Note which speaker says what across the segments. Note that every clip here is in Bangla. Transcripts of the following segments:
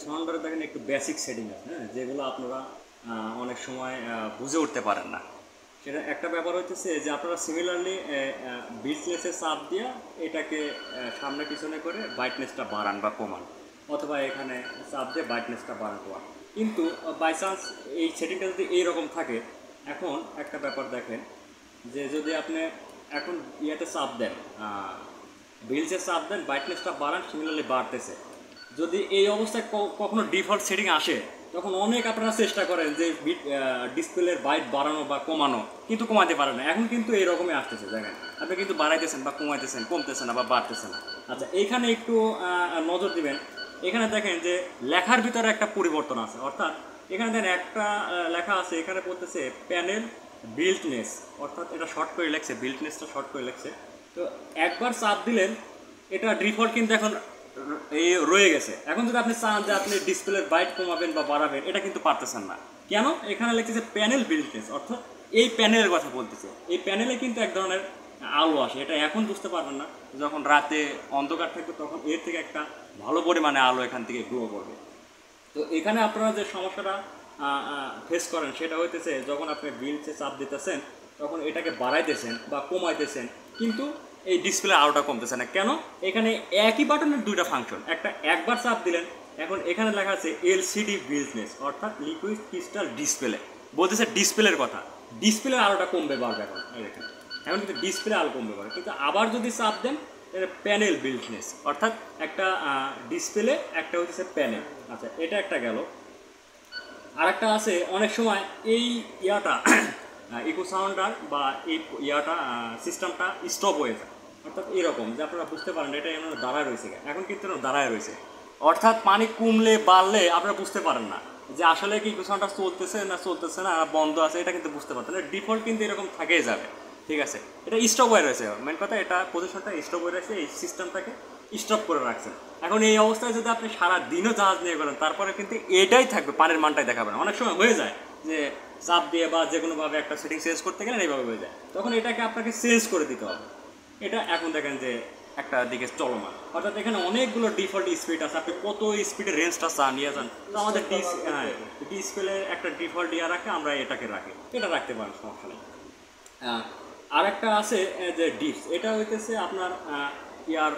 Speaker 1: সাউন্ডারে দেখেন একটু বেসিক সেটিং আছে, হ্যাঁ, যেগুলো আপনারা অনেক সময় বুঝে উঠতে পারেন না। সেটা একটা ব্যাপার হচ্ছে যে আপনারা সিমিলারলি বিটনেসে চাপ দিয়ে এটাকে সামনে পিছনে করে ব্রাইটনেসটা বাড়ান বা কমান, অথবা এখানে চাপ দিয়ে ব্রাইটনেসটা বাড়ান কমান। কিন্তু বাই চান্স এই সেটিংটা যদি এইরকম থাকে, এখন একটা ব্যাপার দেখেন যে যদি আপনি এখন ইয়েতে চাপ দেন, বিলসে চাপ দেন, ব্রাইটনেসটা বাড়ান, সিমিলারলি বাড়তেছে। যদি এই অবস্থায় কখনো ডিফল্ট সেটিং আসে, তখন অনেক আপনারা চেষ্টা করেন যে ডিসপ্লের বাইট বাড়ানো বা কমানো, কিন্তু কমাতে পারেন না। এখন কিন্তু এইরকমই আসতেছে, দেখেন আপনি কিন্তু বাড়াইতেছেন বা কমাইতেছেন, কমতেছে না বা বাড়তেছে না। আচ্ছা, এইখানে একটু নজর দিবেন। এখানে দেখেন যে লেখার ভিতরে একটা পরিবর্তন আছে, অর্থাৎ এখানে দেখেন একটা লেখা আছে, এখানে পড়তেছে প্যানেল বিল্টনেস, অর্থাৎ এটা শর্ট করে লেখছে, বিল্টনেসটা শর্ট করে লেখছে। তো একবার চাপ দিলেন, এটা ডিফল্ট কিন্তু এখন এই রয়ে গেছে। এখন যদি আপনি চান যে আপনি ডিসপ্লের বাইট কমাবেন বা বাড়াবেন, এটা কিন্তু পারতেছেন না। কেন? এখানে লিখতেছে প্যানেল বিল্টনেস, অর্থাৎ এই প্যানেলের কথা বলতেছে। এই প্যানেলে কিন্তু এক ধরনের আলো আসে, এটা এখন বুঝতে পারবেন না। যখন রাতে অন্ধকার থাকবে তখন এর থেকে একটা ভালো পরিমাণে আলো এখান থেকে গ্লো করবে। তো এখানে আপনারা যে সমস্যাটা ফেস করেন সেটা হইতেছে, যখন আপনি বিলসে চাপ দিতেছেন তখন এটাকে বাড়াইতেছেন বা কমাইতেছেন, কিন্তু এই ডিসপ্লে আলোটা কমতেছে না। কেন? এখানে একই বাটনের দুইটা ফাংশন, একটা একবার চাপ দিলেন, এখন এখানে লেখা আছে এলসিডি বিজনেস, অর্থাৎ লিকুইড ক্রিস্টাল ডিসপ্লে, বলতেছে ডিসপ্লের কথা। ডিসপ্লের আলোটা কমবে বাড়বে এখন, এখানে এখন কিন্তু ডিসপ্লে আলো কমবে বাড়বে। কিন্তু আবার যদি চাপ দেন, প্যানেল বিল্টনেস, অর্থাৎ একটা ডিসপ্লে, একটা হচ্ছে প্যানেল। আচ্ছা, এটা একটা গেল। আর একটা আছে, অনেক সময় এই ইয়াটা ইকো সাউন্ডার বা এই ইয়াটা সিস্টেমটা স্টপ হয়ে যায়, অর্থাৎ এরকম যে আপনারা বুঝতে পারেন এটা এমন দাঁড়ায় রয়েছে, এখন কিন্তু দাঁড়ায় রয়েছে, অর্থাৎ পানি কমলে বাড়লে আপনারা বুঝতে পারেন না যে আসলে কি ইকো সাউন্ডার চলতেছে না বন্ধ আছে, এটা কিন্তু বুঝতে পারতেন না। ডিফল্ট কিন্তু এরকম থাকেই যাবে, ঠিক আছে। এটা স্টপ হয়ে রয়েছে, মেন কথা এটা পজিশনটা স্টপ হয়ে রয়েছে, এই সিস্টেমটাকে স্টপ করে রাখছেন। এখন এই অবস্থায় যদি আপনি সারা দিনও জাহাজ নিয়ে করেন, তারপরে কিন্তু এটাই থাকবে, পানির মানটাই দেখাবে না। অনেক সময় হয়ে যায় যে চাপ দিয়ে বা যে কোনোভাবে একটা সেটিং চেঞ্জ করতে গেলে এইভাবে হয়ে যায়, তখন এটাকে আপনাকে চেঞ্জ করে দিতে হবে। এটা এখন দেখেন যে একটা দিকে চলমান, অর্থাৎ এখানে অনেকগুলো ডিফল্ট স্পিড আছে, আপনি কত স্পিডের রেঞ্জটা চান নিয়ে যান। তো আমাদের ডিসপ্লে একটা ডিফল্ট ইয়া রাখে, আমরা এটাকে রাখি, এটা রাখতে পারেন, সমস্যা নেই। আর একটা আছে যে ডিপস, এটা হইতেছে আপনার ইয়ার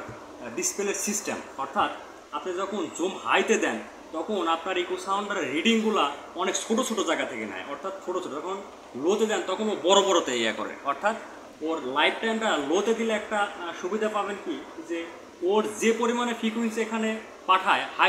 Speaker 1: ডিসপ্লের সিস্টেম, অর্থাৎ আপনি যখন জুম হাইতে দেন তখন আপনার ইকো সাউন্ডারের রিডিংগুলো অনেক ছোটো ছোটো জায়গা থেকে নেয়, অর্থাৎ ছোটো ছোটো। যখন লোতে দেন তখন ও বড় বড়তে ইয়ে করে, অর্থাৎ ওর লাইফ টাইমটা লোতে দিলে একটা সুবিধা পাবেন কি, যে ওর যে পরিমাণে ফ্রিকুয়েন্সি এখানে পাঠায়,